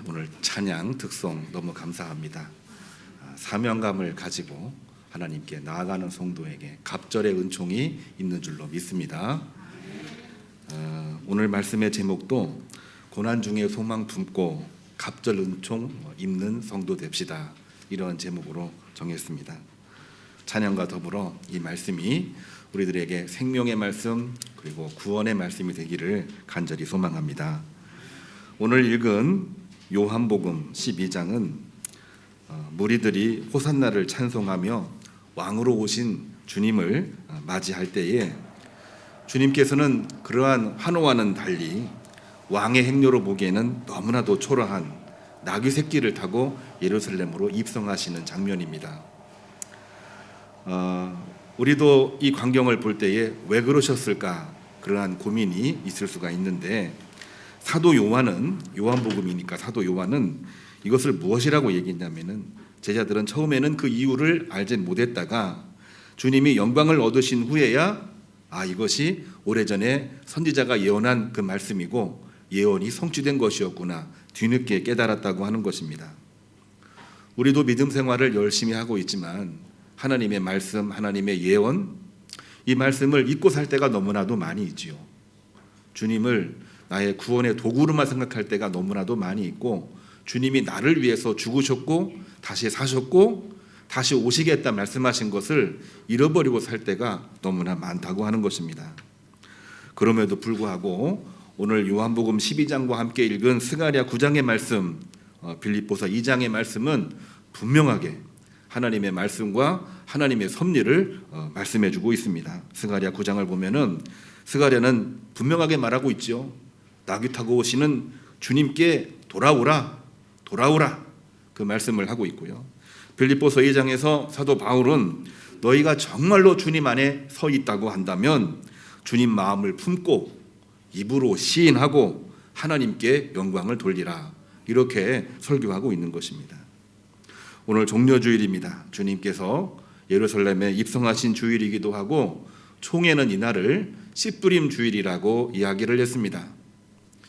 오늘 찬양 특송 너무 감사합니다. 사명감을 가지고 하나님께 나아가는 성도에게 갑절의 은총이 있는 줄로 믿습니다. 오늘 말씀의 제목도 고난 중에 소망 품고 갑절 은총 입는 성도 됩시다, 이런 제목으로 정했습니다. 찬양과 더불어 이 말씀이 우리들에게 생명의 말씀 그리고 구원의 말씀이 되기를 간절히 소망합니다. 오늘 읽은 요한복음 12장은 무리들이 호산나를 찬송하며 왕으로 오신 주님을 맞이할 때에 주님께서는 그러한 환호와는 달리 왕의 행렬로 보기에는 너무나도 초라한 나귀 새끼를 타고 예루살렘으로 입성하시는 장면입니다. 우리도 이 광경을 볼 때에 왜 그러셨을까, 그러한 고민이 있을 수가 있는데, 사도 요한은, 요한복음이니까 사도 요한은 이것을 무엇이라고 얘기했냐면은, 제자들은 처음에는 그 이유를 알지 못했다가 주님이 영광을 얻으신 후에야 이것이 오래전에 선지자가 예언한 그 말씀이고 예언이 성취된 것이었구나, 뒤늦게 깨달았다고 하는 것입니다. 우리도 믿음 생활을 열심히 하고 있지만 하나님의 말씀, 하나님의 예언, 이 말씀을 잊고 살 때가 너무나도 많이 있지요. 주님을 나의 구원의 도구로만 생각할 때가 너무나도 많이 있고, 주님이 나를 위해서 죽으셨고 다시 사셨고 다시 오시겠다 말씀하신 것을 잃어버리고 살 때가 너무나 많다고 하는 것입니다. 그럼에도 불구하고 오늘 요한복음 12장과 함께 읽은 스가랴 9장의 말씀, 빌립보서 2장의 말씀은 분명하게 하나님의 말씀과 하나님의 섭리를 말씀해 주고 있습니다. 스가랴 9장을 보면은 스가랴는 분명하게 말하고 있죠. 나귀 타고 오시는 주님께 돌아오라, 돌아오라, 그 말씀을 하고 있고요. 빌립보서 2장에서 사도 바울은 너희가 정말로 주님 안에 서 있다고 한다면 주님 마음을 품고 입으로 시인하고 하나님께 영광을 돌리라, 이렇게 설교하고 있는 것입니다. 오늘 종려주일입니다. 주님께서 예루살렘에 입성하신 주일이기도 하고 총회는 이날을 씨뿌림 주일이라고 이야기를 했습니다.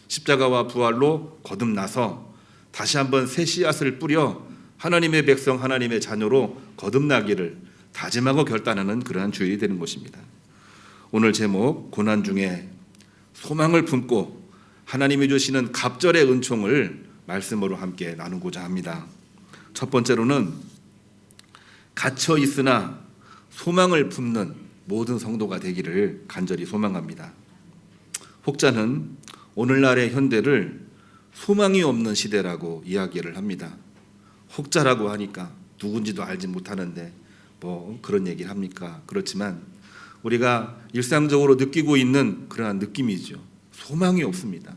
십자가와 부활로 거듭나서 다시 한번 새 씨앗을 뿌려 하나님의 백성, 하나님의 자녀로 거듭나기를 다짐하고 결단하는 그러한 주일이 되는 것입니다. 오늘 제목, 고난 중에 소망을 품고 하나님이 주시는 갑절의 은총을 말씀으로 함께 나누고자 합니다. 첫 번째로는 갇혀 있으나 소망을 품는 모든 성도가 되기를 간절히 소망합니다. 혹자는 오늘날의 현대를 소망이 없는 시대라고 이야기를 합니다. 혹자라고 하니까 누군지도 알지 못하는데 뭐 그런 얘기를 합니까? 그렇지만 우리가 일상적으로 느끼고 있는 그러한 느낌이죠. 소망이 없습니다.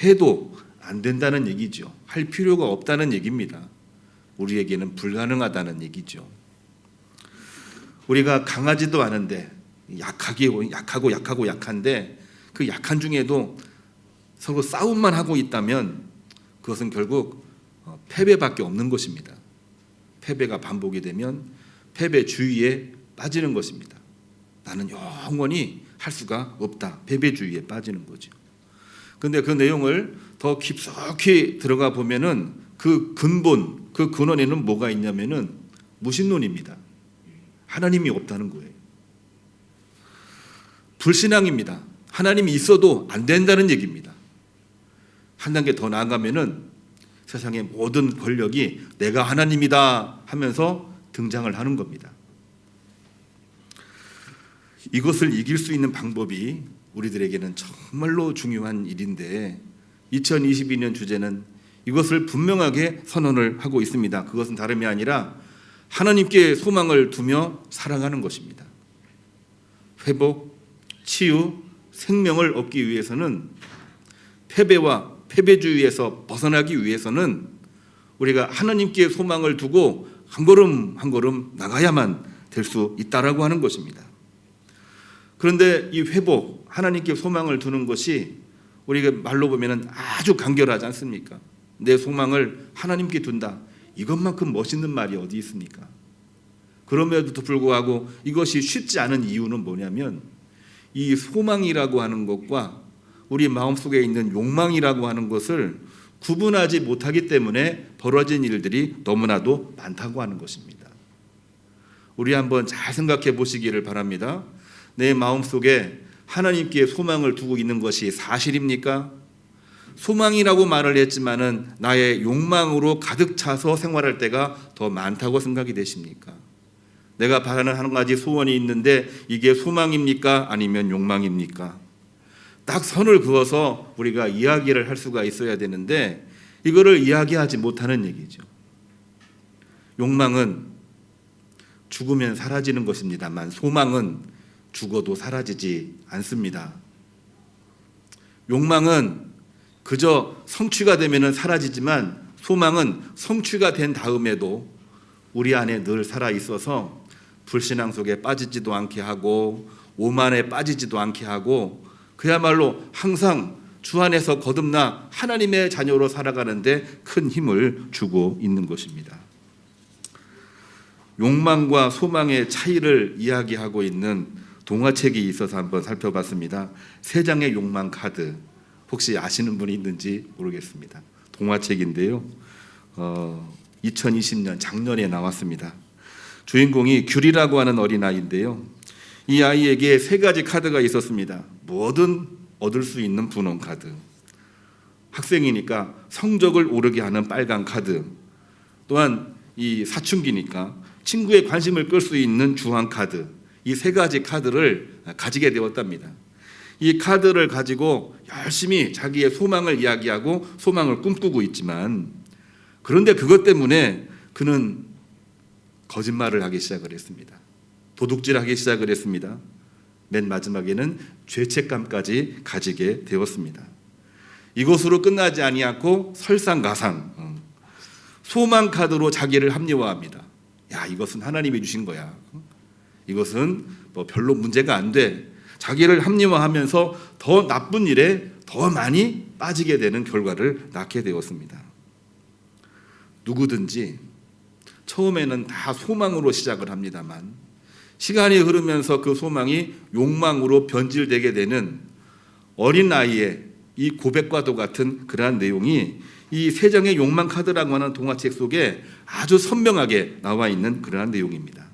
해도 안 된다는 얘기죠. 할 필요가 없다는 얘기입니다. 우리에게는 불가능하다는 얘기죠. 우리가 강하지도 않은데 약하고 약한데 그 약한 중에도 서로 싸움만 하고 있다면 그것은 결국 패배밖에 없는 것입니다. 패배가 반복이 되면 패배주의에 빠지는 것입니다. 나는 영원히 할 수가 없다, 패배주의에 빠지는 거죠. 그런데 그 내용을 더 깊숙이 들어가 보면은 그 근본, 그 근원에는 뭐가 있냐면은 무신론입니다. 하나님이 없다는 거예요. 불신앙입니다. 하나님이 있어도 안 된다는 얘기입니다. 한 단계 더 나아가면은 세상의 모든 권력이 내가 하나님이다 하면서 등장을 하는 겁니다. 이것을 이길 수 있는 방법이 우리들에게는 정말로 중요한 일인데, 2022년 주제는 이것을 분명하게 선언을 하고 있습니다. 그것은 다름이 아니라 하나님께 소망을 두며 살아가는 것입니다. 회복, 치유, 생명을 얻기 위해서는, 패배와 패배주의에서 벗어나기 위해서는 우리가 하나님께 소망을 두고 한 걸음 한 걸음 나가야만 될 수 있다라고 하는 것입니다. 그런데 이 회복, 하나님께 소망을 두는 것이 우리가 말로 보면 아주 간결하지 않습니까? 내 소망을 하나님께 둔다, 이것만큼 멋있는 말이 어디 있습니까? 그럼에도 불구하고 이것이 쉽지 않은 이유는 뭐냐면, 이 소망이라고 하는 것과 우리 마음속에 있는 욕망이라고 하는 것을 구분하지 못하기 때문에 벌어진 일들이 너무나도 많다고 하는 것입니다. 우리 한번 잘 생각해 보시기를 바랍니다. 내 마음속에 하나님께 소망을 두고 있는 것이 사실입니까? 소망이라고 말을 했지만은 나의 욕망으로 가득 차서 생활할 때가 더 많다고 생각이 되십니까? 내가 바라는 한 가지 소원이 있는데 이게 소망입니까? 아니면 욕망입니까? 딱 선을 그어서 우리가 이야기를 할 수가 있어야 되는데 이거를 이야기하지 못하는 얘기죠. 욕망은 죽으면 사라지는 것입니다만 소망은 죽어도 사라지지 않습니다. 욕망은 그저 성취가 되면 사라지지만 소망은 성취가 된 다음에도 우리 안에 늘 살아 있어서 불신앙 속에 빠지지도 않게 하고 오만에 빠지지도 않게 하고 그야말로 항상 주 안에서 거듭나 하나님의 자녀로 살아가는데 큰 힘을 주고 있는 것입니다. 욕망과 소망의 차이를 이야기하고 있는 동화책이 있어서 한번 살펴봤습니다. 세 장의 욕망 카드. 혹시 아시는 분이 있는지 모르겠습니다. 동화책인데요. 2020년 작년에 나왔습니다. 주인공이 귤이라고 하는 어린아이인데요. 이 아이에게 세 가지 카드가 있었습니다. 뭐든 얻을 수 있는 분홍 카드, 학생이니까 성적을 오르게 하는 빨간 카드, 또한 이 사춘기니까 친구의 관심을 끌 수 있는 주황 카드, 이 세 가지 카드를 가지게 되었답니다. 이 카드를 가지고 열심히 자기의 소망을 이야기하고 소망을 꿈꾸고 있지만 그런데 그것 때문에 그는 거짓말을 하기 시작을 했습니다. 도둑질하기 시작을 했습니다. 맨 마지막에는 죄책감까지 가지게 되었습니다. 이것으로 끝나지 아니하고 설상가상 소망 카드로 자기를 합리화합니다. 야, 이것은 하나님이 주신 거야. 이것은 뭐 별로 문제가 안 돼. 자기를 합리화하면서 더 나쁜 일에 더 많이 빠지게 되는 결과를 낳게 되었습니다. 누구든지 처음에는 다 소망으로 시작을 합니다만 시간이 흐르면서 그 소망이 욕망으로 변질되게 되는 어린아이의 이 고백과도 같은 그러한 내용이 이 세 장의 욕망 카드라고 하는 동화책 속에 아주 선명하게 나와 있는 그러한 내용입니다.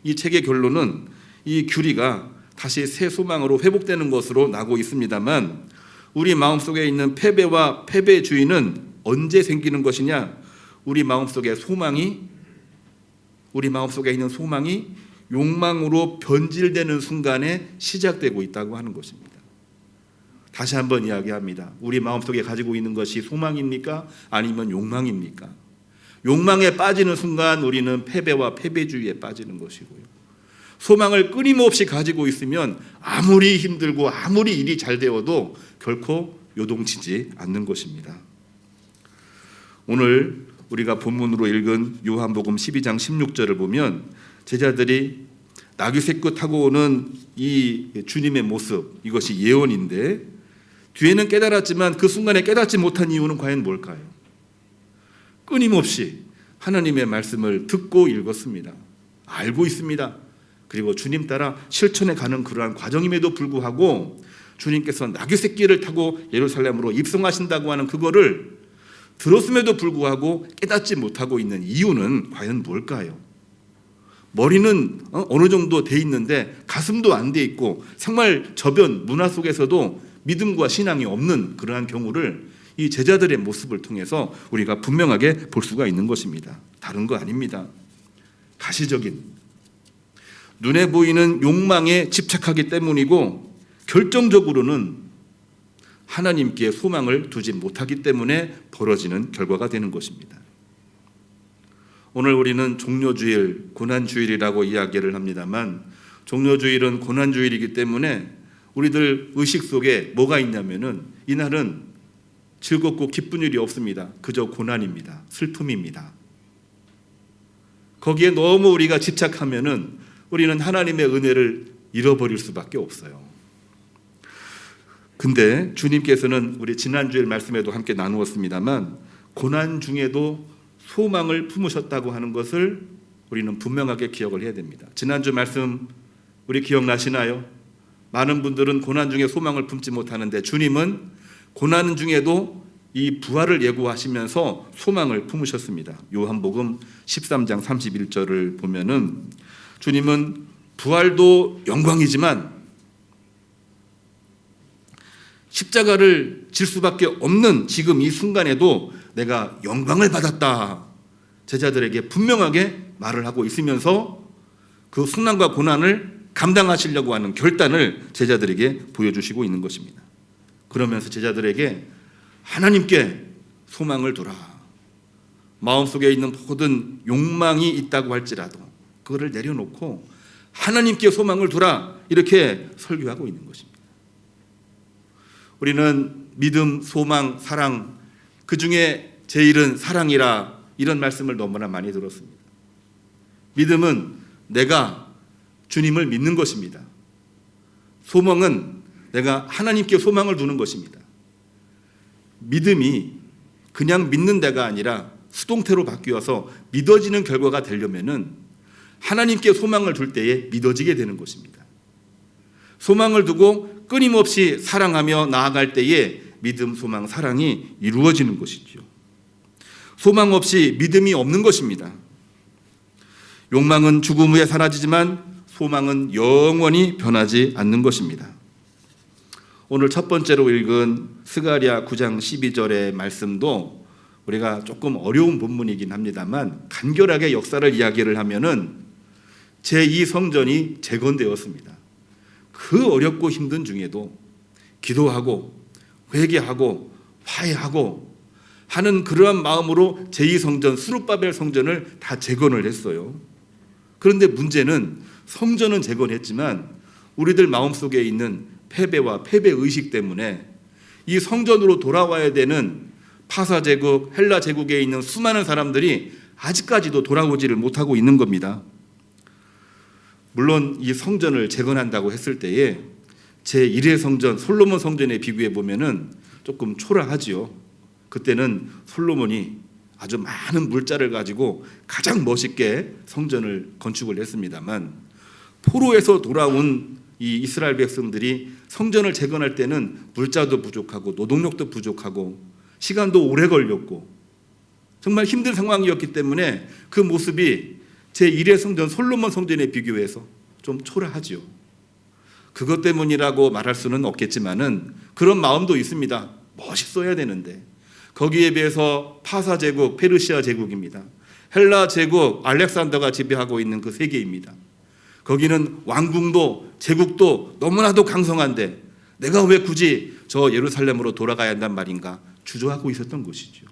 이 책의 결론은 이 규리가 다시 새 소망으로 회복되는 것으로 나고 있습니다만 우리 마음속에 있는 패배와 패배주의는 언제 생기는 것이냐? 우리 마음속에 있는 소망이 욕망으로 변질되는 순간에 시작되고 있다고 하는 것입니다. 다시 한번 이야기합니다. 우리 마음속에 가지고 있는 것이 소망입니까? 아니면 욕망입니까? 욕망에 빠지는 순간 우리는 패배와 패배주의에 빠지는 것이고요. 소망을 끊임없이 가지고 있으면 아무리 힘들고 아무리 일이 잘 되어도 결코 요동치지 않는 것입니다. 오늘 우리가 본문으로 읽은 요한복음 12장 16절을 보면 제자들이 나귀새끼 타고 오는 이 주님의 모습, 이것이 예언인데 뒤에는 깨달았지만 그 순간에 깨닫지 못한 이유는 과연 뭘까요? 끊임없이 하나님의 말씀을 듣고 읽었습니다. 알고 있습니다. 그리고 주님 따라 실천해 가는 그러한 과정임에도 불구하고 주님께서 나귀새끼를 타고 예루살렘으로 입성하신다고 하는 그거를 들었음에도 불구하고 깨닫지 못하고 있는 이유는 과연 뭘까요? 머리는 어느 정도 돼 있는데 가슴도 안 돼 있고 생활 저변 문화 속에서도 믿음과 신앙이 없는 그러한 경우를 이 제자들의 모습을 통해서 우리가 분명하게 볼 수가 있는 것입니다. 다른 거 아닙니다. 가시적인 눈에 보이는 욕망에 집착하기 때문이고 결정적으로는 하나님께 소망을 두지 못하기 때문에 벌어지는 결과가 되는 것입니다. 오늘 우리는 종료주일, 고난주일이라고 이야기를 합니다만 종료주일은 고난주일이기 때문에 우리들 의식 속에 뭐가 있냐면은 이날은 즐겁고 기쁜 일이 없습니다. 그저 고난입니다. 슬픔입니다. 거기에 너무 우리가 집착하면은 우리는 하나님의 은혜를 잃어버릴 수밖에 없어요. 근데 주님께서는 우리 지난주일 말씀에도 함께 나누었습니다만 고난 중에도 소망을 품으셨다고 하는 것을 우리는 분명하게 기억을 해야 됩니다. 지난주 말씀 우리 기억나시나요? 많은 분들은 고난 중에 소망을 품지 못하는데 주님은 고난 중에도 이 부활을 예고하시면서 소망을 품으셨습니다. 요한복음 13장 31절을 보면은 주님은 부활도 영광이지만 십자가를 질 수밖에 없는 지금 이 순간에도 내가 영광을 받았다, 제자들에게 분명하게 말을 하고 있으면서 그 순환과 고난을 감당하시려고 하는 결단을 제자들에게 보여주시고 있는 것입니다. 그러면서 제자들에게 하나님께 소망을 두라, 마음속에 있는 모든 욕망이 있다고 할지라도 그거를 내려놓고 하나님께 소망을 두라, 이렇게 설교하고 있는 것입니다. 우리는 믿음, 소망, 사랑, 그 중에 제일은 사랑이라, 이런 말씀을 너무나 많이 들었습니다. 믿음은 내가 주님을 믿는 것입니다. 소망은 내가 하나님께 소망을 두는 것입니다. 믿음이 그냥 믿는 데가 아니라 수동태로 바뀌어서 믿어지는 결과가 되려면은 하나님께 소망을 둘 때에 믿어지게 되는 것입니다. 소망을 두고 끊임없이 사랑하며 나아갈 때에 믿음, 소망, 사랑이 이루어지는 것이죠. 소망 없이 믿음이 없는 것입니다. 욕망은 죽음 후에 사라지지만 소망은 영원히 변하지 않는 것입니다. 오늘 첫 번째로 읽은 스가랴 9장 12절의 말씀도 우리가 조금 어려운 본문이긴 합니다만 간결하게 역사를 이야기를 하면은 제2성전이 재건되었습니다. 그 어렵고 힘든 중에도 기도하고 회개하고 화해하고 하는 그러한 마음으로 제2성전 스룹바벨 성전을 다 재건을 했어요. 그런데 문제는 성전은 재건했지만 우리들 마음속에 있는 패배와 패배의식 때문에 이 성전으로 돌아와야 되는 파사 제국, 헬라 제국에 있는 수많은 사람들이 아직까지도 돌아오지를 못하고 있는 겁니다. 물론 이 성전을 재건한다고 했을 때에 제1의 성전, 솔로몬 성전에 비교해 보면은 조금 초라하지요. 그때는 솔로몬이 아주 많은 물자를 가지고 가장 멋있게 성전을 건축을 했습니다만 포로에서 돌아온 이 이스라엘 백성들이 성전을 재건할 때는 물자도 부족하고 노동력도 부족하고 시간도 오래 걸렸고 정말 힘든 상황이었기 때문에 그 모습이 제1의 성전 솔로몬 성전에 비교해서 좀 초라하지요. 그것 때문이라고 말할 수는 없겠지만은 그런 마음도 있습니다. 멋있어야 되는데 거기에 비해서 파사 제국, 페르시아 제국입니다. 헬라 제국, 알렉산더가 지배하고 있는 그 세계입니다. 거기는 왕궁도 제국도 너무나도 강성한데 내가 왜 굳이 저 예루살렘으로 돌아가야 한단 말인가 주저하고 있었던 것이죠.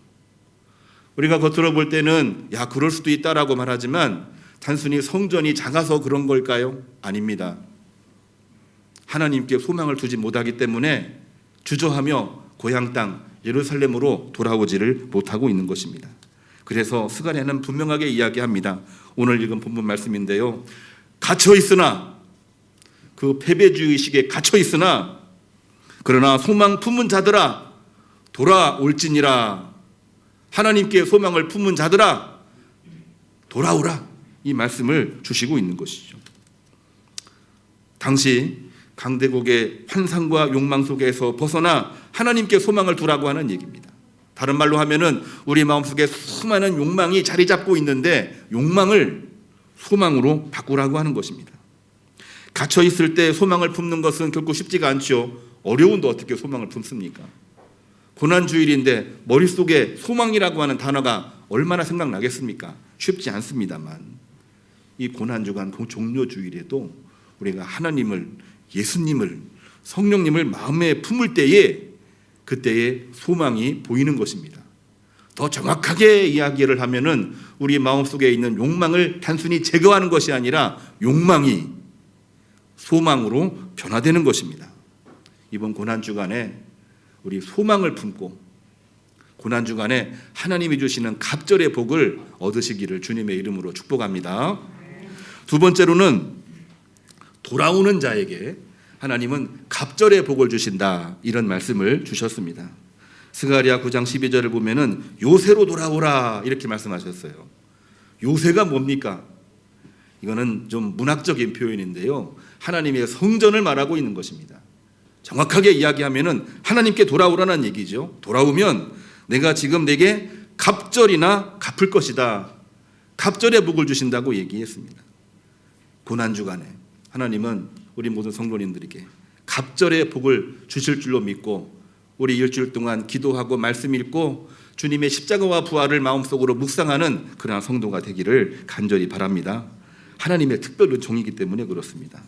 우리가 겉으로 볼 때는 야 그럴 수도 있다라고 말하지만 단순히 성전이 작아서 그런 걸까요? 아닙니다. 하나님께 소망을 두지 못하기 때문에 주저하며 고향 땅 예루살렘으로 돌아오지를 못하고 있는 것입니다. 그래서 스가랴는 분명하게 이야기합니다. 오늘 읽은 본문 말씀인데요. 갇혀 있으나 그 패배주의 의식에 갇혀 있으나 그러나 소망 품은 자들아 돌아올지니라. 하나님께 소망을 품은 자들아 돌아오라. 이 말씀을 주시고 있는 것이죠. 당시 강대국의 환상과 욕망 속에서 벗어나 하나님께 소망을 두라고 하는 얘기입니다. 다른 말로 하면은 우리 마음속에 수많은 욕망이 자리 잡고 있는데 욕망을 소망으로 바꾸라고 하는 것입니다. 갇혀 있을 때 소망을 품는 것은 결코 쉽지가 않죠. 어려운데 어떻게 소망을 품습니까? 고난주일인데 머릿속에 소망이라고 하는 단어가 얼마나 생각나겠습니까? 쉽지 않습니다만 이 고난주간 종료주일에도 우리가 하나님을, 예수님을, 성령님을 마음에 품을 때에 그때의 소망이 보이는 것입니다. 더 정확하게 이야기를 하면은 우리 마음속에 있는 욕망을 단순히 제거하는 것이 아니라 욕망이 소망으로 변화되는 것입니다. 이번 고난주간에 우리 소망을 품고 고난주간에 하나님이 주시는 갑절의 복을 얻으시기를 주님의 이름으로 축복합니다. 두 번째로는 돌아오는 자에게 하나님은 갑절의 복을 주신다, 이런 말씀을 주셨습니다. 스가랴 9장 12절을 보면은 요새로 돌아오라 이렇게 말씀하셨어요. 요새가 뭡니까? 이거는 좀 문학적인 표현인데요. 하나님의 성전을 말하고 있는 것입니다. 정확하게 이야기하면은 하나님께 돌아오라는 얘기죠. 돌아오면 내가 지금 내게 갑절이나 갚을 것이다. 갑절의 복을 주신다고 얘기했습니다. 고난주간에 하나님은 우리 모든 성도님들에게 갑절의 복을 주실 줄로 믿고 우리 일주일 동안 기도하고 말씀 읽고 주님의 십자가와 부활을 마음속으로 묵상하는 그러한 성도가 되기를 간절히 바랍니다. 하나님의 특별 은총이기 때문에 그렇습니다.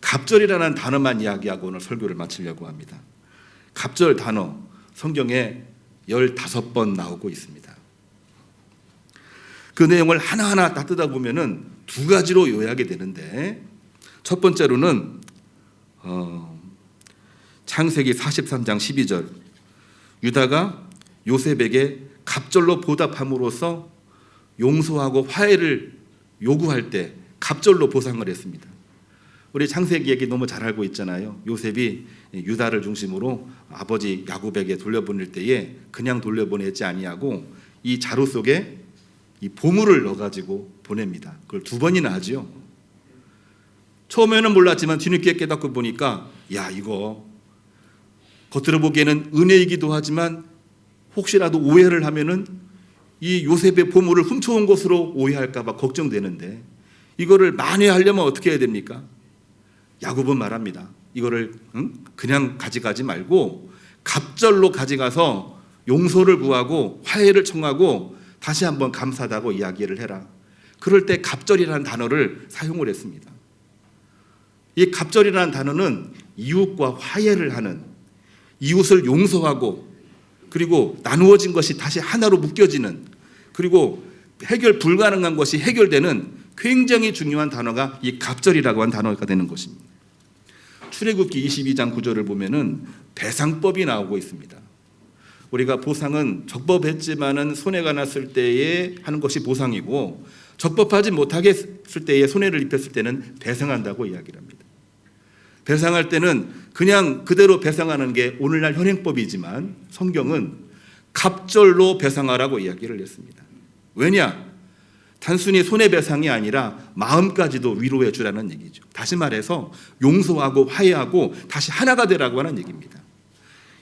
갑절이라는 단어만 이야기하고 오늘 설교를 마치려고 합니다. 갑절 단어 성경에 15번 나오고 있습니다. 그 내용을 하나하나 다 뜯어 보면은 두 가지로 요약이 되는데, 첫 번째로는 창세기 43장 12절, 유다가 요셉에게 갑절로 보답함으로써 용서하고 화해를 요구할 때 갑절로 보상을 했습니다. 우리 창세기 얘기 너무 잘 알고 있잖아요. 요셉이 유다를 중심으로 아버지 야곱에게 돌려보낼 때에 그냥 돌려보내지 아니하고 이 자루 속에 이 보물을 넣어가지고 보냅니다. 그걸 2번이나 하죠. 처음에는 몰랐지만 뒤늦게 깨닫고 보니까 야, 이거 겉으로 보기에는 은혜이기도 하지만 혹시라도 오해를 하면은 이 요셉의 보물을 훔쳐온 것으로 오해할까 봐 걱정되는데, 이거를 만회하려면 어떻게 해야 됩니까? 야곱은 말합니다. 이거를 그냥 가져가지 말고 갑절로 가져가서 용서를 구하고 화해를 청하고 다시 한번 감사하다고 이야기를 해라. 그럴 때 갑절이라는 단어를 사용을 했습니다. 이 갑절이라는 단어는 이웃과 화해를 하는, 이웃을 용서하고 그리고 나누어진 것이 다시 하나로 묶여지는, 그리고 해결 불가능한 것이 해결되는 굉장히 중요한 단어가 이 갑절이라고 한 단어가 되는 것입니다. 출애굽기 22장 9절을 보면은 배상법이 나오고 있습니다. 우리가 보상은 적법했지만은 손해가 났을 때에 하는 것이 보상이고, 적법하지 못하게 했을 때에 손해를 입혔을 때는 배상한다고 이야기를 합니다. 배상할 때는 그냥 그대로 배상하는 게 오늘날 현행법이지만 성경은 갑절로 배상하라고 이야기를 했습니다. 왜냐? 단순히 손해배상이 아니라 마음까지도 위로해 주라는 얘기죠. 다시 말해서 용서하고 화해하고 다시 하나가 되라고 하는 얘기입니다.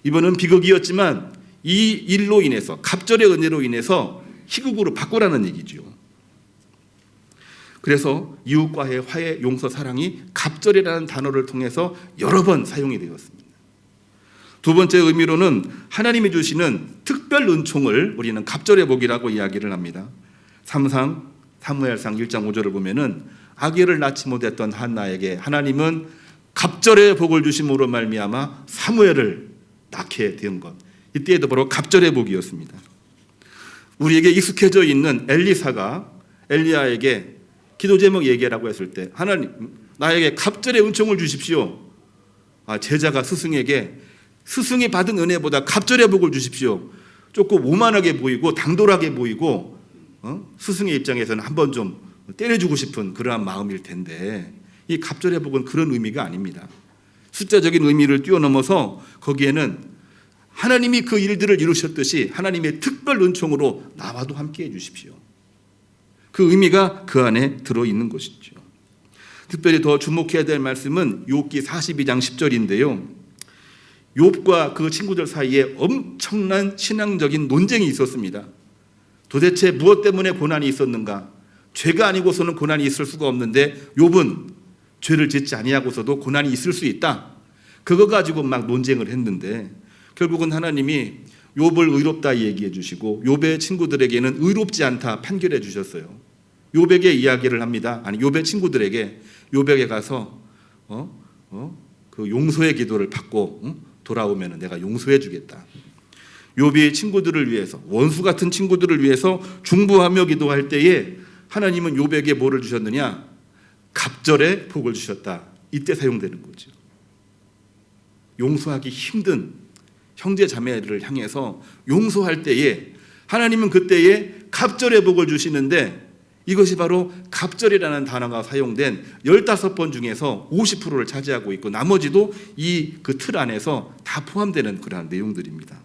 이번은 비극이었지만 이 일로 인해서, 갑절의 은혜로 인해서 희극으로 바꾸라는 얘기죠. 그래서 이웃과의 화해, 용서, 사랑이 갑절이라는 단어를 통해서 여러 번 사용이 되었습니다. 두 번째 의미로는 하나님이 주시는 특별 은총을 우리는 갑절의 복이라고 이야기를 합니다. 사무엘상 1장 5절을 보면은 아기를 낳지 못했던 한나에게 하나님은 갑절의 복을 주심으로 말미암아 사무엘을 낳게 된 것, 이때에도 바로 갑절의 복이었습니다. 우리에게 익숙해져 있는 엘리사가 엘리야에게 기도 제목 얘기하라고 했을 때 하나님 나에게 갑절의 은총을 주십시오. 제자가 스승에게 스승이 받은 은혜보다 갑절의 복을 주십시오. 조금 오만하게 보이고 당돌하게 보이고 스승의 입장에서는 한번 좀 때려주고 싶은 그러한 마음일 텐데, 이 갑절의 복은 그런 의미가 아닙니다. 숫자적인 의미를 뛰어넘어서 거기에는 하나님이 그 일들을 이루셨듯이 하나님의 특별 은총으로 나와도 함께 해 주십시오. 그 의미가 그 안에 들어있는 것이죠. 특별히 더 주목해야 될 말씀은 욥기 42장 10절인데요. 욥과 그 친구들 사이에 엄청난 신앙적인 논쟁이 있었습니다. 도대체 무엇 때문에 고난이 있었는가? 죄가 아니고서는 고난이 있을 수가 없는데 욥은 죄를 짓지 아니하고서도 고난이 있을 수 있다. 그거 가지고 막 논쟁을 했는데 결국은 하나님이 욥을 의롭다 얘기해 주시고 욥의 친구들에게는 의롭지 않다 판결해 주셨어요. 욥에게 이야기를 합니다. 아니, 욥의 친구들에게 욥에게 가서 그 용서의 기도를 받고 돌아오면 내가 용서해 주겠다. 욥이 친구들을 위해서, 원수 같은 친구들을 위해서 중보하며 기도할 때에 하나님은 욥에게 뭐를 주셨느냐? 갑절의 복을 주셨다. 이때 사용되는 거죠. 용서하기 힘든 형제 자매를 향해서 용서할 때에 하나님은 그때에 갑절의 복을 주시는데, 이것이 바로 갑절이라는 단어가 사용된 15번 중에서 50%를 차지하고 있고 나머지도 이 그 틀 안에서 다 포함되는 그러한 내용들입니다.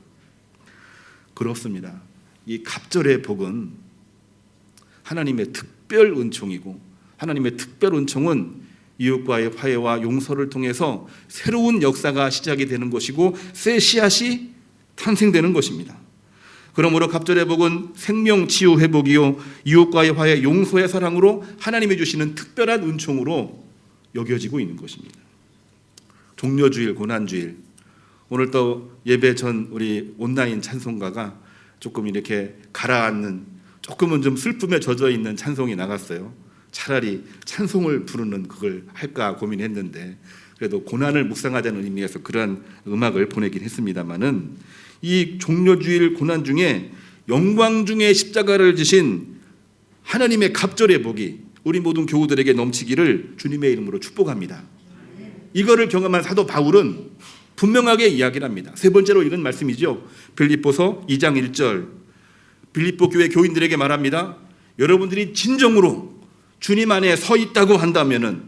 그렇습니다. 이 갑절의 복은 하나님의 특별 은총이고, 하나님의 특별 은총은 이웃과의 화해와 용서를 통해서 새로운 역사가 시작이 되는 것이고 새 씨앗이 탄생되는 것입니다. 그러므로 갑절의 복은 생명 치유 회복이요 이웃과의 화해 용서의 사랑으로 하나님이 주시는 특별한 은총으로 여겨지고 있는 것입니다. 종려주일, 고난주일, 오늘 또 예배 전 우리 온라인 찬송가가 조금 이렇게 가라앉는, 조금은 좀 슬픔에 젖어 있는 찬송이 나갔어요. 차라리 찬송을 부르는 그걸 할까 고민했는데 그래도 고난을 묵상하자는 의미에서 그러한 음악을 보내긴 했습니다마는, 이 종려주일 고난 중에 영광 중에 십자가를 지신 하나님의 갑절의 복이 우리 모든 교우들에게 넘치기를 주님의 이름으로 축복합니다. 이거를 경험한 사도 바울은 분명하게 이야기를 합니다. 세 번째로 읽은 말씀이죠. 빌립보서 2장 1절, 빌립보 교회 교인들에게 말합니다. 여러분들이 진정으로 주님 안에 서 있다고 한다면은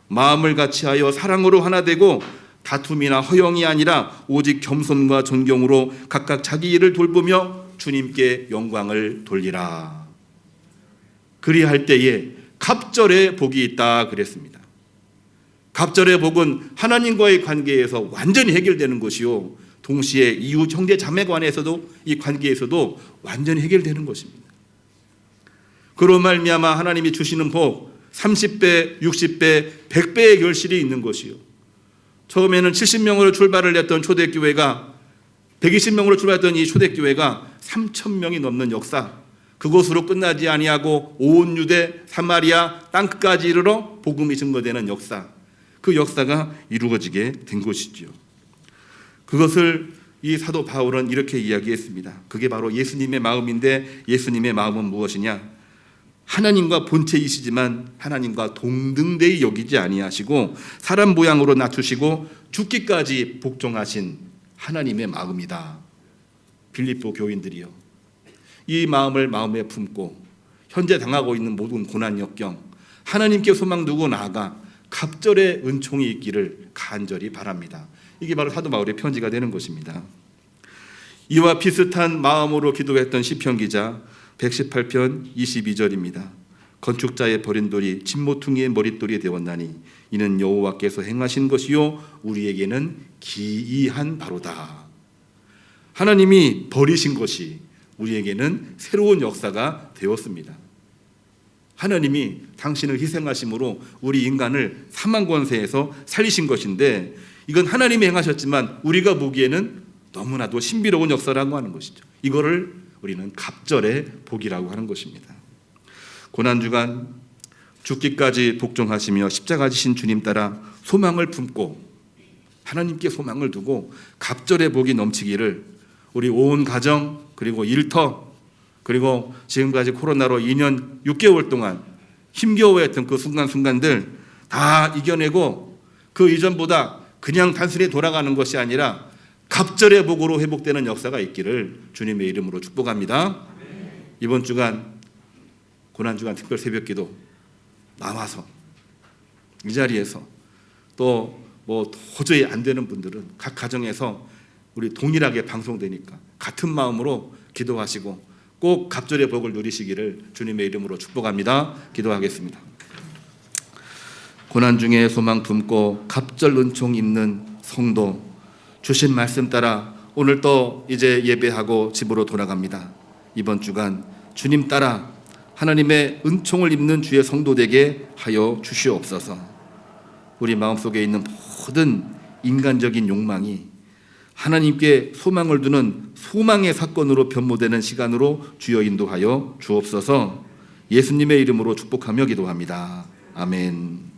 마음을 같이하여 사랑으로 하나 되고 다툼이나 허영이 아니라 오직 겸손과 존경으로 각각 자기 일을 돌보며 주님께 영광을 돌리라. 그리할 때에 갑절의 복이 있다 그랬습니다. 갑절의 복은 하나님과의 관계에서 완전히 해결되는 것이요, 동시에 이웃 형제 자매 간에서도 이 관계에서도 완전히 해결되는 것입니다. 그로 말미암아 하나님이 주시는 복 30배, 60배, 100배의 결실이 있는 것이요, 처음에는 70명으로 출발을 했던 초대교회가 120명으로 출발했던 이 초대교회가 3,000명이 넘는 역사, 그곳으로 끝나지 아니하고 온 유대, 사마리아 땅끝까지 이르러 복음이 증거되는 역사, 그 역사가 이루어지게 된 것이지요. 그것을 이 사도 바울은 이렇게 이야기했습니다. 그게 바로 예수님의 마음인데, 예수님의 마음은 무엇이냐? 하나님과 본체이시지만 하나님과 동등되이 여기지 아니하시고 사람 모양으로 낮추시고 죽기까지 복종하신 하나님의 마음이다. 빌립보 교인들이요, 이 마음을 마음에 품고 현재 당하고 있는 모든 고난 역경 하나님께 소망 두고 나아가 갑절의 은총이 있기를 간절히 바랍니다. 이게 바로 사도 바울의 편지가 되는 것입니다. 이와 비슷한 마음으로 기도했던 시편 기자 118편 22절입니다. 건축자의 버린 돌이 진모퉁이의 머릿돌이 되었나니 이는 여호와께서 행하신 것이요 우리에게는 기이한 바로다. 하나님이 버리신 것이 우리에게는 새로운 역사가 되었습니다. 하나님이 당신을 희생하심으로 우리 인간을 사망 권세에서 살리신 것인데, 이건 하나님이 행하셨지만 우리가 보기에는 너무나도 신비로운 역사라고 하는 것이죠. 이거를 우리는 갑절의 복이라고 하는 것입니다. 고난주간 죽기까지 복종하시며 십자가 지신 주님 따라 소망을 품고 하나님께 소망을 두고 갑절의 복이 넘치기를 우리 온 가정, 그리고 일터, 그리고 지금까지 코로나로 2년 6개월 동안 힘겨워했던 그 순간순간들 다 이겨내고 그 이전보다 그냥 단순히 돌아가는 것이 아니라 갑절의 복으로 회복되는 역사가 있기를 주님의 이름으로 축복합니다. 이번 주간 고난주간 특별 새벽기도 나와서 이 자리에서 또 뭐 도저히 안 되는 분들은 각 가정에서 우리 동일하게 방송되니까 같은 마음으로 기도하시고 꼭 갑절의 복을 누리시기를 주님의 이름으로 축복합니다. 기도하겠습니다. 고난 중에 소망 품고 갑절 은총 입는 성도, 주신 말씀 따라 오늘 또 이제 예배하고 집으로 돌아갑니다. 이번 주간 주님 따라 하나님의 은총을 입는 주의 성도 되게 하여 주시옵소서. 우리 마음속에 있는 모든 인간적인 욕망이 하나님께 소망을 두는 소망의 사건으로 변모되는 시간으로 주여 인도하여 주옵소서. 예수님의 이름으로 축복하며 기도합니다. 아멘.